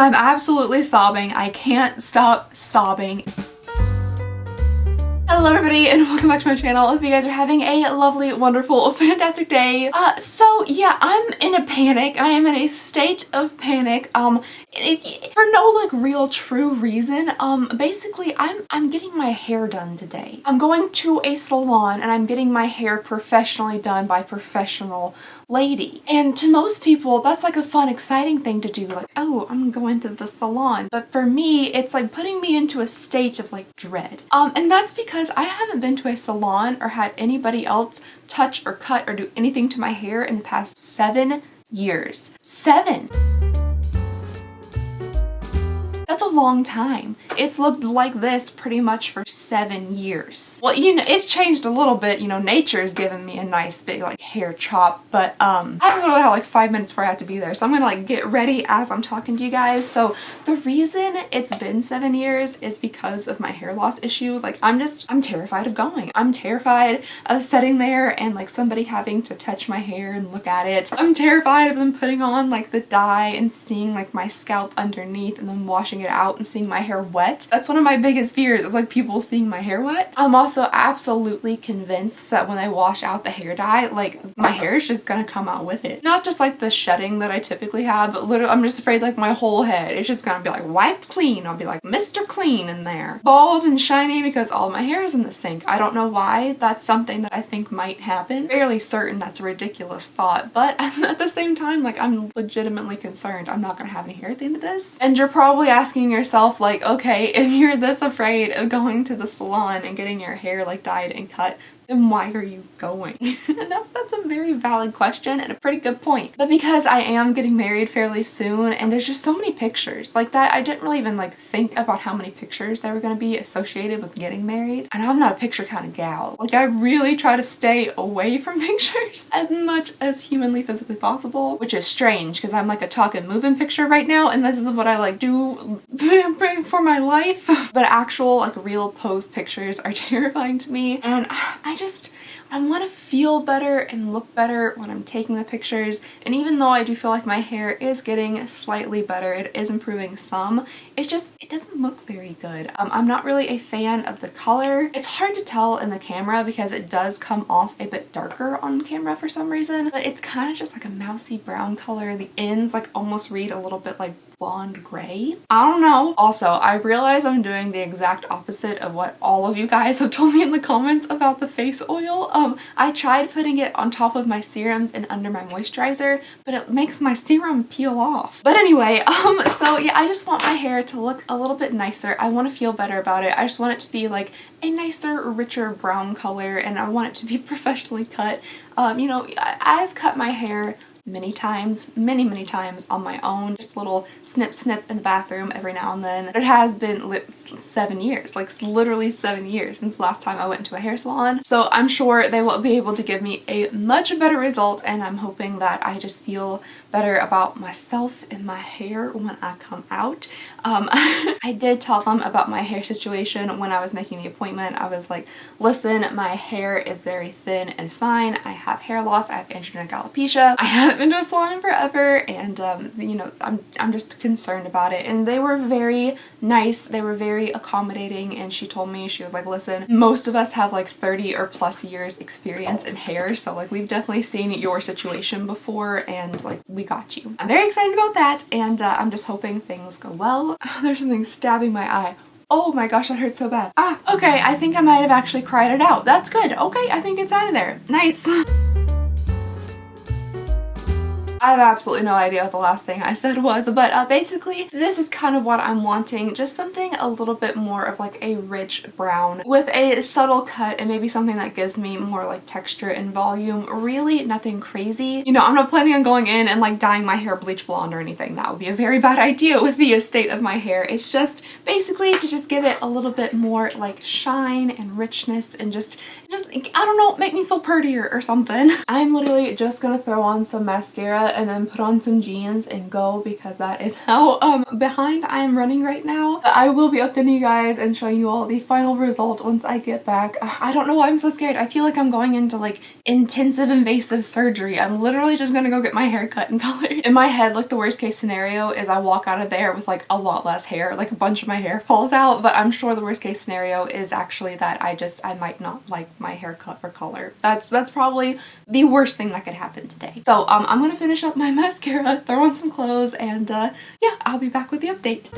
I'm absolutely sobbing. I can't stop sobbing. Hello everybody and welcome back to my channel. I hope you guys are having a lovely, wonderful, fantastic day. So yeah, I'm in a panic. I am in a state of panic. For no like real true reason. Basically I'm getting my hair done today. I'm going to a salon and I'm getting my hair professionally done by a professional lady. And to most people, that's like a fun, exciting thing to do. Like, oh, I'm going to the salon. But for me, it's like putting me into a state of like dread. And that's because I haven't been to a salon or had anybody else touch or cut or do anything to my hair in the past 7 years. 7! That's a long time. It's looked like this pretty much for 7 years. Well, you know, it's changed a little bit. You know, nature's given me a nice big like hair chop, but I literally have like 5 minutes before I have to be there. So I'm gonna like get ready as I'm talking to you guys. So the reason it's been 7 years is because of my hair loss issue. Like I'm terrified of going. I'm terrified of sitting there and like somebody having to touch my hair and look at it. I'm terrified of them putting on like the dye and seeing like my scalp underneath and then washing it out and seeing my hair wet. That's one of my biggest fears, is like people seeing my hair wet. I'm also absolutely convinced that when I wash out the hair dye, like my hair is just gonna come out with it. Not just like the shedding that I typically have, but literally I'm just afraid like my whole head is just gonna be like wiped clean. I'll be like Mr. Clean in there. Bald and shiny because all my hair is in the sink. I don't know why. That's something that I think might happen. Fairly certain that's a ridiculous thought, but at the same time, like I'm legitimately concerned I'm not gonna have any hair at the end of this. And you're probably asking yourself like, okay, if you're this afraid of going to the salon and getting your hair like dyed and cut, then why are you going? And that's a very valid question and a pretty good point. But because I am getting married fairly soon and there's just so many pictures like that, I didn't really even like think about how many pictures there were going to be associated with getting married. And I'm not a picture kind of gal. Like I really try to stay away from pictures as much as humanly physically possible, which is strange because I'm like a talk and moving picture right now and this is what I like do for my life. But actual like real posed pictures are terrifying to me, and I want to feel better and look better when I'm taking the pictures. And even though I do feel like my hair is getting slightly better, it is improving some, it doesn't look very good. I'm not really a fan of the color. It's hard to tell in the camera because it does come off a bit darker on camera for some reason, but it's kind of just like a mousy brown color. The ends like almost read a little bit like blonde gray. I don't know. Also, I realize I'm doing the exact opposite of what all of you guys have told me in the comments about the face oil. I tried putting it on top of my serums and under my moisturizer, but it makes my serum peel off. But anyway, so yeah, I just want my hair to look a little bit nicer. I want to feel better about it. I just want it to be like a nicer, richer brown color, and I want it to be professionally cut. You know, I've cut my hair many times on my own, just a little snip in the bathroom every now and then. It has been 7 years, like literally 7 years since the last time I went to a hair salon, so I'm sure they will be able to give me a much better result, and I'm hoping that I just feel better about myself and my hair when I come out. I did tell them about my hair situation when I was making the appointment. I was like, listen, my hair is very thin and fine. I have hair loss. I have androgenetic alopecia. I haven't been to a salon in forever, and you know, I'm just concerned about it. And they were very nice. They were very accommodating, and she told me, she was like, listen, most of us have like 30 or plus years experience in hair, so like we've definitely seen your situation before, and like we got you. I'm very excited about that, and I'm just hoping things go well. Oh, there's something stabbing my eye. Oh my gosh, that hurts so bad. Okay, I think I might have actually cried it out. That's good. Okay, I think it's out of there. Nice. I have absolutely no idea what the last thing I said was, but basically this is kind of what I'm wanting. Just something a little bit more of like a rich brown with a subtle cut, and maybe something that gives me more like texture and volume. Really nothing crazy. You know, I'm not planning on going in and like dyeing my hair bleach blonde or anything. That would be a very bad idea with the state of my hair. It's just basically to just give it a little bit more like shine and richness, and just I don't know, make me feel prettier or something. I'm literally just gonna throw on some mascara haircut and then put on some jeans and go, because that is how behind I am running right now. But I will be updating you guys and showing you all the final result once I get back. I don't know why I'm so scared. I feel like I'm going into like intensive invasive surgery. I'm literally just gonna go get my hair cut and colored. In my head, like the worst case scenario is I walk out of there with like a lot less hair, like a bunch of my hair falls out, but I'm sure the worst case scenario is actually that I might not like my haircut or color. That's probably the worst thing that could happen today. So I'm gonna finish up my mascara, throw on some clothes, and yeah, I'll be back with the update.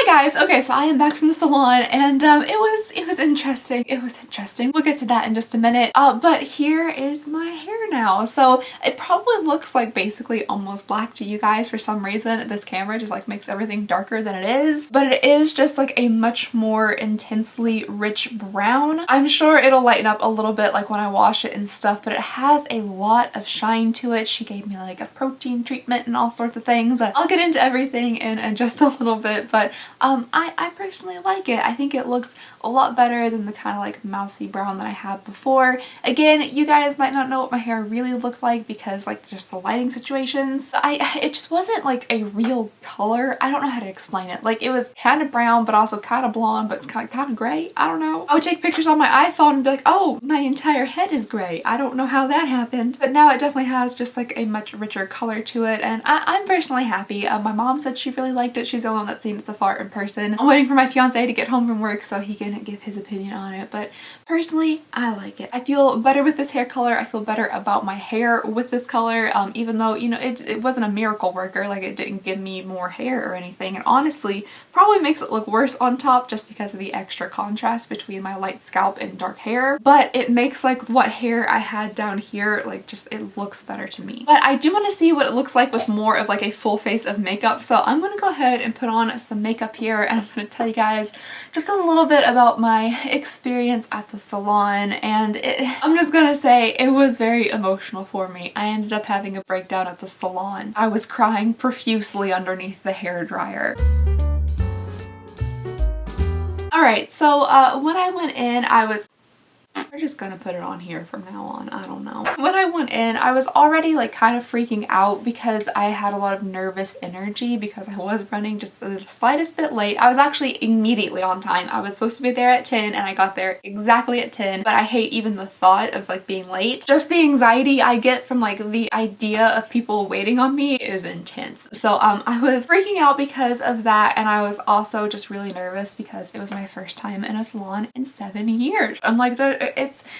Guys, okay, so I am back from the salon, and it was interesting. It was interesting. We'll get to that in just a minute. But here is my hair now. So it probably looks like basically almost black to you guys for some reason. This camera just like makes everything darker than it is, but it is just like a much more intensely rich brown. I'm sure it'll lighten up a little bit like when I wash it and stuff, but it has a lot of shine to it. She gave me like a protein treatment and all sorts of things. I'll get into everything in just a little bit, but I personally like it. I think it looks a lot better than the kind of like mousy brown that I had before. Again, you guys might not know what my hair really looked like because like just the lighting situations. It just wasn't like a real color. I don't know how to explain it. Like it was kind of brown but also kind of blonde, but it's kind of gray. I don't know. I would take pictures on my iPhone and be like, oh, my entire head is gray. I don't know how that happened. But now it definitely has just like a much richer color to it, and I'm personally happy. My mom said she really liked it. She's the only one that's seen it so far in person. I'm waiting for my fiance to get home from work so he can give his opinion on it, but personally I like it. I feel better with this hair color. I feel better about my hair with this color, even though, you know, it wasn't a miracle worker. Like it didn't give me more hair or anything, and honestly probably makes it look worse on top just because of the extra contrast between my light scalp and dark hair, but it makes like what hair I had down here, like just it looks better to me. But I do want to see what it looks like with more of like a full face of makeup, so I'm gonna go ahead and put on some makeup here, and I'm going to tell you guys just a little bit about my experience at the salon. And I'm just going to say it was very emotional for me. I ended up having a breakdown at the salon. I was crying profusely underneath the hairdryer. Alright, so when I went in, we're just gonna put it on here from now on. I don't know. When I went in, I was already like kind of freaking out because I had a lot of nervous energy because I was running just the slightest bit late. I was actually immediately on time. I was supposed to be there at 10 and I got there exactly at 10, but I hate even the thought of like being late. Just the anxiety I get from like the idea of people waiting on me is intense. So I was freaking out because of that, and I was also just really nervous because it was my first time in a salon in 7 years. I'm like,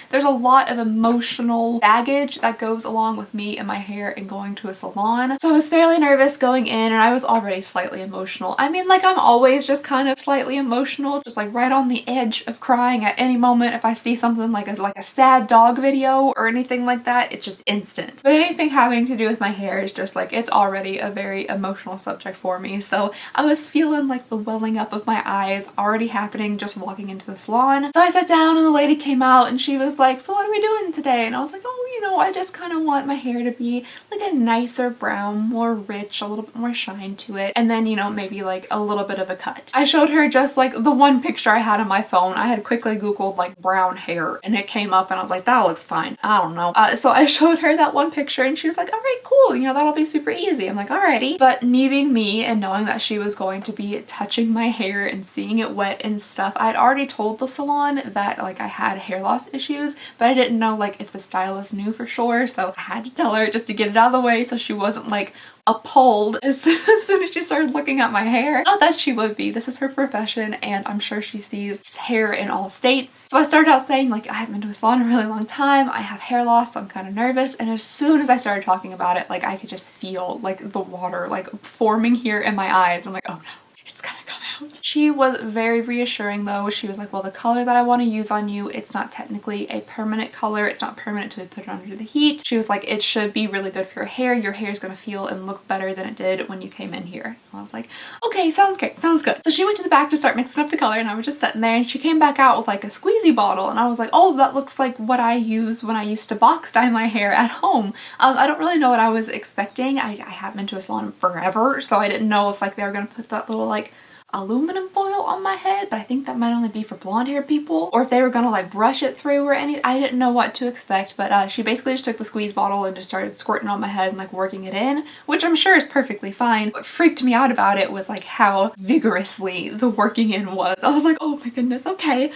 there's a lot of emotional baggage that goes along with me and my hair and going to a salon. So I was fairly nervous going in, and I was already slightly emotional. I mean, like I'm always just kind of slightly emotional, just like right on the edge of crying at any moment. If I see something like a sad dog video or anything like that, it's just instant. But anything having to do with my hair is just like, it's already a very emotional subject for me. So I was feeling like the welling up of my eyes already happening just walking into the salon. So I sat down and the lady came out and she was like, so what are we doing today? And I was like, oh, you know, I just kind of want my hair to be like a nicer brown, more rich, a little bit more shine to it, and then, you know, maybe like a little bit of a cut. I showed her just like the one picture I had on my phone. I had quickly googled like brown hair and it came up and I was like, that looks fine. I don't know. So I showed her that one picture and she was like, all right, cool, you know, that'll be super easy. I'm like, alrighty. But me being me and knowing that she was going to be touching my hair and seeing it wet and stuff, I'd already told the salon that like I had hair loss issues, but I didn't know like if the stylist knew for sure, so I had to tell her just to get it out of the way so she wasn't like appalled as soon as she started looking at my hair. Not that she would be, this is her profession and I'm sure she sees hair in all states. So I started out saying like, I haven't been to a salon in a really long time, I have hair loss, so I'm kind of nervous, and as soon as I started talking about it, like I could just feel like the water like forming here in my eyes. I'm like, oh no, it's gonna come out. She was very reassuring though. She was like, well, the color that I want to use on you, it's not technically a permanent color. It's not permanent till we put it under the heat. She was like, it should be really good for your hair. Your hair is going to feel and look better than it did when you came in here. I was like, okay, sounds great, sounds good. So she went to the back to start mixing up the color and I was just sitting there, and she came back out with like a squeezy bottle, and I was like, oh, that looks like what I use when I used to box dye my hair at home. I don't really know what I was expecting. I haven't been to a salon in forever, so I didn't know if like they were going to put that little like aluminum foil on my head, but I think that might only be for blonde hair people, or if they were gonna like brush it through or any. I didn't know what to expect, but she basically just took the squeeze bottle and just started squirting on my head and like working it in, which I'm sure is perfectly fine. What freaked me out about it was like how vigorously the working in was. I was like, oh my goodness, okay.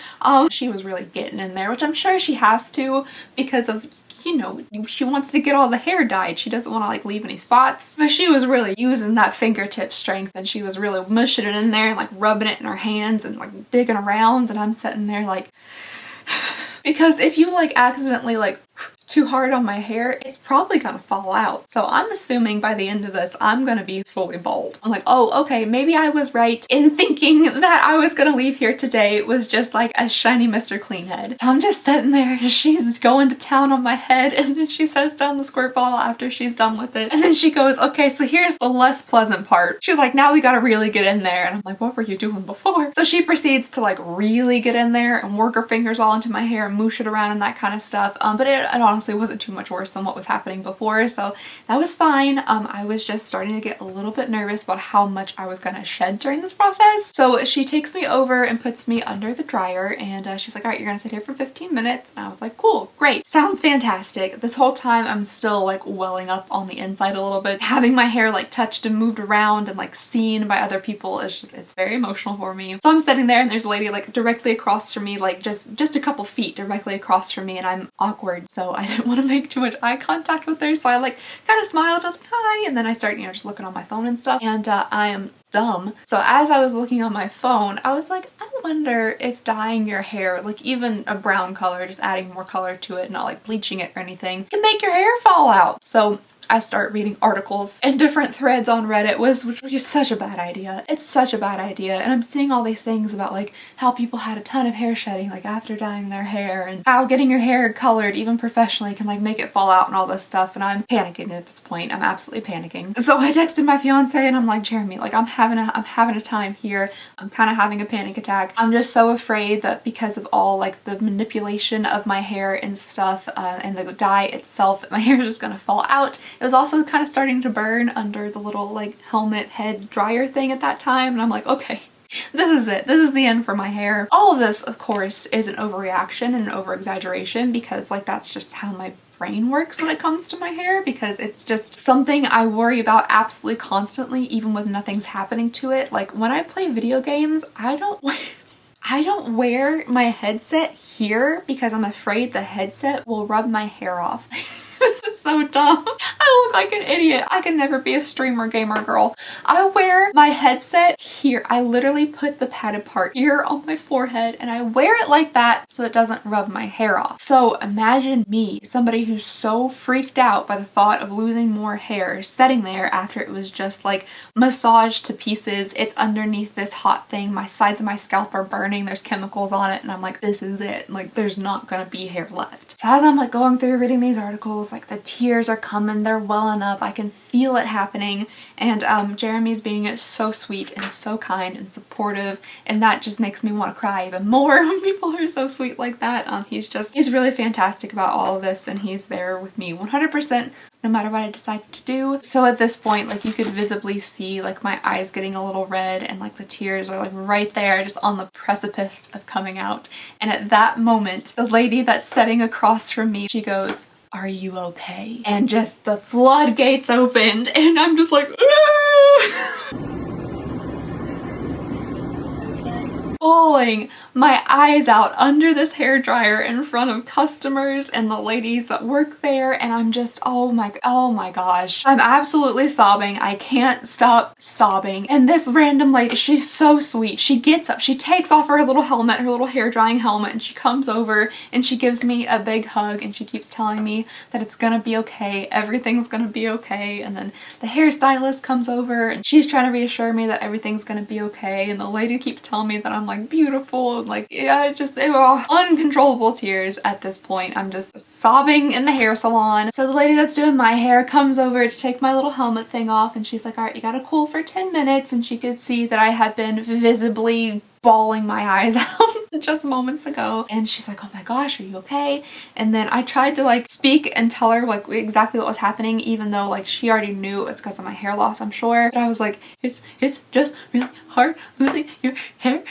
She was really getting in there, which I'm sure she has to because of, you know, she wants to get all the hair dyed. She doesn't want to like leave any spots. But she was really using that fingertip strength and she was really mushing it in there and like rubbing it in her hands and like digging around, and I'm sitting there like because if you like accidentally like too hard on my hair, it's probably gonna fall out. So I'm assuming by the end of this, I'm gonna be fully bald. I'm like, oh, okay, maybe I was right in thinking that I was gonna leave here today with just like a shiny Mr. Clean head. So I'm just sitting there, she's going to town on my head, and then she sets down the squirt bottle after she's done with it. And then she goes, okay, so here's the less pleasant part. She's like, now we gotta really get in there. And I'm like, what were you doing before? So she proceeds to like really get in there and work her fingers all into my hair and moosh it around and that kind of stuff. But it honestly wasn't too much worse than what was happening before, so that was fine. I was just starting to get a little bit nervous about how much I was gonna shed during this process. So she takes me over and puts me under the dryer, and she's like, all right, you're gonna sit here for 15 minutes. And I was like, cool, great, sounds fantastic. This whole time I'm still like welling up on the inside a little bit. Having my hair like touched and moved around and like seen by other people is just, it's very emotional for me. So I'm sitting there and there's a lady like directly across from me, like just a couple feet directly across from me, and I'm awkward, so I didn't want to make too much eye contact with her, so I like kind of smiled. I was like, hi, and then I start, you know, just looking on my phone and stuff, and I am dumb. So as I was looking on my phone, I was like, I wonder if dyeing your hair, like even a brown color, just adding more color to it, not like bleaching it or anything, can make your hair fall out. So I start reading articles and different threads on Reddit, which was such a bad idea. It's such a bad idea. And I'm seeing all these things about like how people had a ton of hair shedding like after dyeing their hair, and how getting your hair colored even professionally can like make it fall out and all this stuff. And I'm panicking at this point. I'm absolutely panicking. So I texted my fiance and I'm like, Jeremy, like I'm having a time here. I'm kind of having a panic attack. I'm just so afraid that because of all like the manipulation of my hair and stuff and the dye itself, that my hair is just gonna fall out. It was also kind of starting to burn under the little like helmet head dryer thing at that time, and I'm like, okay, this is it. This is the end for my hair. All of this, of course, is an overreaction and an over-exaggeration because like that's just how my brain works when it comes to my hair, because it's just something I worry about absolutely constantly, even when nothing's happening to it. Like when I play video games, I don't wear my headset here because I'm afraid the headset will rub my hair off. This is so dumb. I look like an idiot. I can never be a streamer gamer girl. I wear my headset here. I literally put the padded part here on my forehead and I wear it like that so it doesn't rub my hair off. So imagine me, somebody who's so freaked out by the thought of losing more hair, sitting there after it was just like massaged to pieces. It's underneath this hot thing. My sides of my scalp are burning. There's chemicals on it and I'm like, this is it. Like there's not gonna be hair left. So as I'm like going through reading these articles, like the tears are coming, they're welling up, I can feel it happening, and Jeremy's being so sweet and so kind and supportive, and that just makes me want to cry even more when people are so sweet like that. He's really fantastic about all of this, and he's there with me 100% no matter what I decide to do. So at this point, like you could visibly see like my eyes getting a little red and like the tears are like right there just on the precipice of coming out. And at that moment, the lady that's sitting across from me, she goes, "Are you okay?" And just the floodgates opened and I'm just like, bawling my eyes out under this hairdryer in front of customers and the ladies that work there, and I'm just, oh my gosh. I'm absolutely sobbing. I can't stop sobbing. And this random lady, she's so sweet. She gets up, she takes off her little helmet, her little hair drying helmet, and she comes over and she gives me a big hug and she keeps telling me that it's gonna be okay, everything's gonna be okay. And then the hairstylist comes over and she's trying to reassure me that everything's gonna be okay, and the lady keeps telling me that I'm like beautiful. Like, yeah, it was uncontrollable tears at this point. I'm just sobbing in the hair salon. So the lady that's doing my hair comes over to take my little helmet thing off, and she's like, all right, you gotta cool for 10 minutes. And she could see that I had been visibly bawling my eyes out just moments ago. And she's like, oh my gosh, are you okay? And then I tried to like speak and tell her like exactly what was happening, even though like she already knew it was because of my hair loss, I'm sure. But I was like, it's just really hard losing your hair.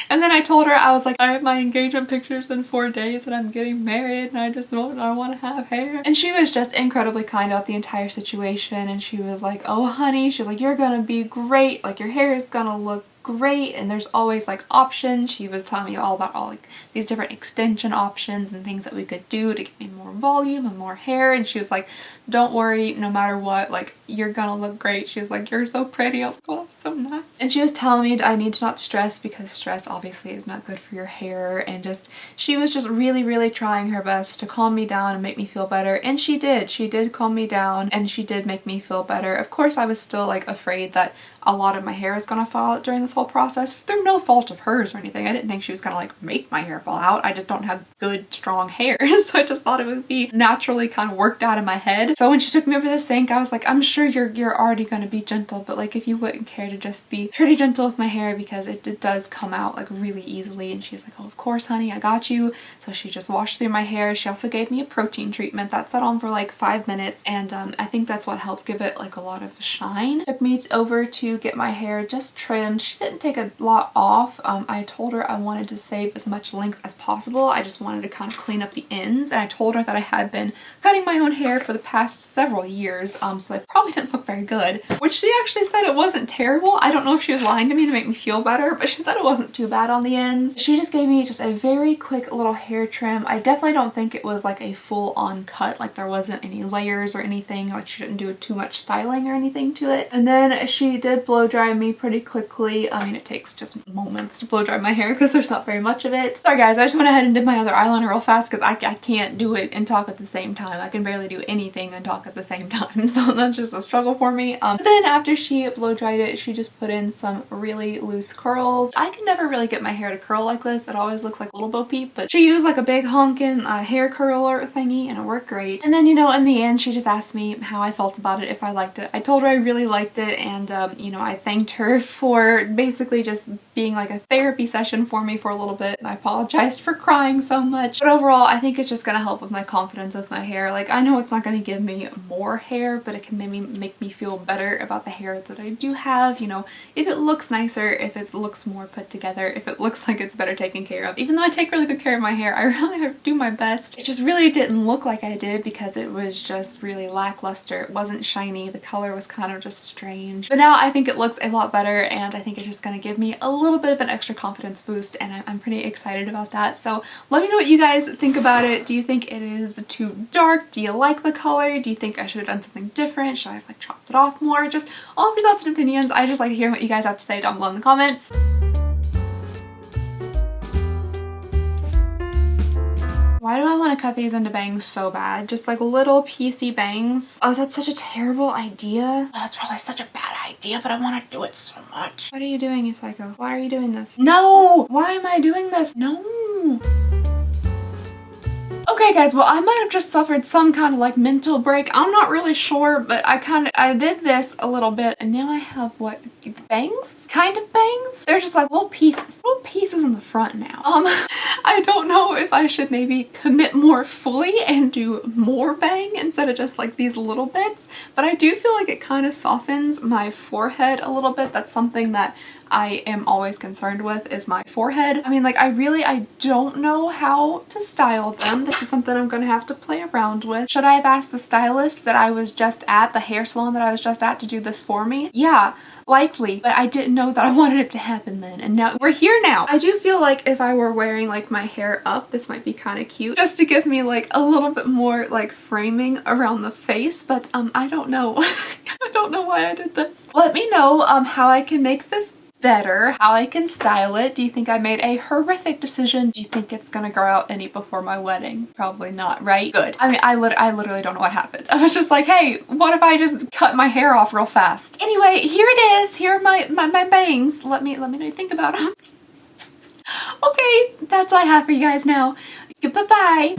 And then I told her, I was like, I have my engagement pictures in 4 days and I'm getting married and I want to have hair. And she was just incredibly kind about the entire situation, and she was like, oh honey, she's like, you're gonna be great, like your hair is gonna look great, and there's always like options. She was telling me all about all like these different extension options and things that we could do to get me more volume and more hair, and she was like, don't worry, no matter what, like you're gonna look great. She was like, you're so pretty. I was like, oh, that's so nice. And she was telling me I need to not stress, because stress obviously is not good for your hair, and just she was just really trying her best to calm me down and make me feel better, and she did calm me down and she did make me feel better. Of course I was still like afraid that a lot of my hair is gonna fall out during this whole process through no fault of hers or anything. I didn't think she was gonna like make my hair fall out. I just don't have good strong hair, so I just thought it would be naturally kind of worked out in my head. So when she took me over the sink, I was like, I'm sure you're already gonna be gentle, but like if you wouldn't care to just be pretty gentle with my hair, because it does come out like really easily. And she's like, oh of course honey, I got you. So she just washed through my hair. She also gave me a protein treatment that sat on for like 5 minutes, and I think that's what helped give it like a lot of shine. Took me over to get my hair just trimmed. She didn't take a lot off. I told her I wanted to save as much length as possible. I just wanted to kind of clean up the ends, and I told her that I had been cutting my own hair for the past several years, so I probably didn't look very good, which she actually said it wasn't terrible. I don't know if she was lying to me to make me feel better, but she said it wasn't too bad on the ends. She just gave me just a very quick little hair trim. I definitely don't think it was like a full-on cut, like there wasn't any layers or anything, like she didn't do too much styling or anything to it. And then she did blow dry me pretty quickly. I mean, it takes just moments to blow dry my hair because there's not very much of it. Sorry guys, I just went ahead and did my other eyeliner real fast because I can't do it and talk at the same time. I can barely do anything and talk at the same time, so that's just a struggle for me. But then after she blow dried it, she just put in some really loose curls. I can never really get my hair to curl like this. It always looks like little Bo Peep, but she used like a big honkin' hair curler thingy and it worked great. And then, you know, in the end, she just asked me how I felt about it, if I liked it. I told her I really liked it, and you know, I thanked her for basically just being like a therapy session for me for a little bit, and I apologized for crying so much. But overall, I think it's just gonna help with my confidence with my hair. Like, I know it's not gonna give me more hair, but it can maybe make me feel better about the hair that I do have. You know, if it looks nicer, if it looks more put together, if it looks like it's better taken care of. Even though I take really good care of my hair, I really do my best. It just really didn't look like I did because it was just really lackluster. It wasn't shiny. The color was kind of just strange. But now I think it looks a lot better, and I think it's just gonna give me a little bit of an extra confidence boost, and I'm pretty excited about that. So let me know what you guys think about it. Do you think it is too dark? Do you like the color? Do you think I should have done something different? Should I have like chopped it off more? Just all of your thoughts and opinions. I just like hearing what you guys have to say down below in the comments. Why do I want to cut these into bangs so bad? Just like little piecey bangs. Oh, is that such a terrible idea? Oh, that's probably such a bad idea, but I want to do it so much. What are you doing, you psycho? Why are you doing this? No! Why am I doing this? No! Okay guys, well I might have just suffered some kind of like mental break. I'm not really sure, but I did this a little bit, and now I have what, bangs? Kind of bangs? They're just like little pieces in the front now. I don't know if I should maybe commit more fully and do more bang instead of just like these little bits, but I do feel like it kind of softens my forehead a little bit. That's something that I am always concerned with, is my forehead. I mean, like I don't know how to style them. This is something I'm gonna have to play around with. Should I have asked the stylist that I was just at, the hair salon that I was just at, to do this for me? Yeah, likely, but I didn't know that I wanted it to happen then, and now we're here now. I do feel like if I were wearing like my hair up, this might be kind of cute, just to give me like a little bit more like framing around the face, but I don't know. I don't know why I did this. Let me know how I can make this better, how I can style it. Do you think I made a horrific decision? Do you think it's gonna grow out any before my wedding? Probably not, right? Good. I mean, I literally don't know what happened. I was just like, hey, what if I just cut my hair off real fast? Anyway, here it is. Here are my bangs. Let me know what you think about them. Okay, that's all I have for you guys now. Bye-bye.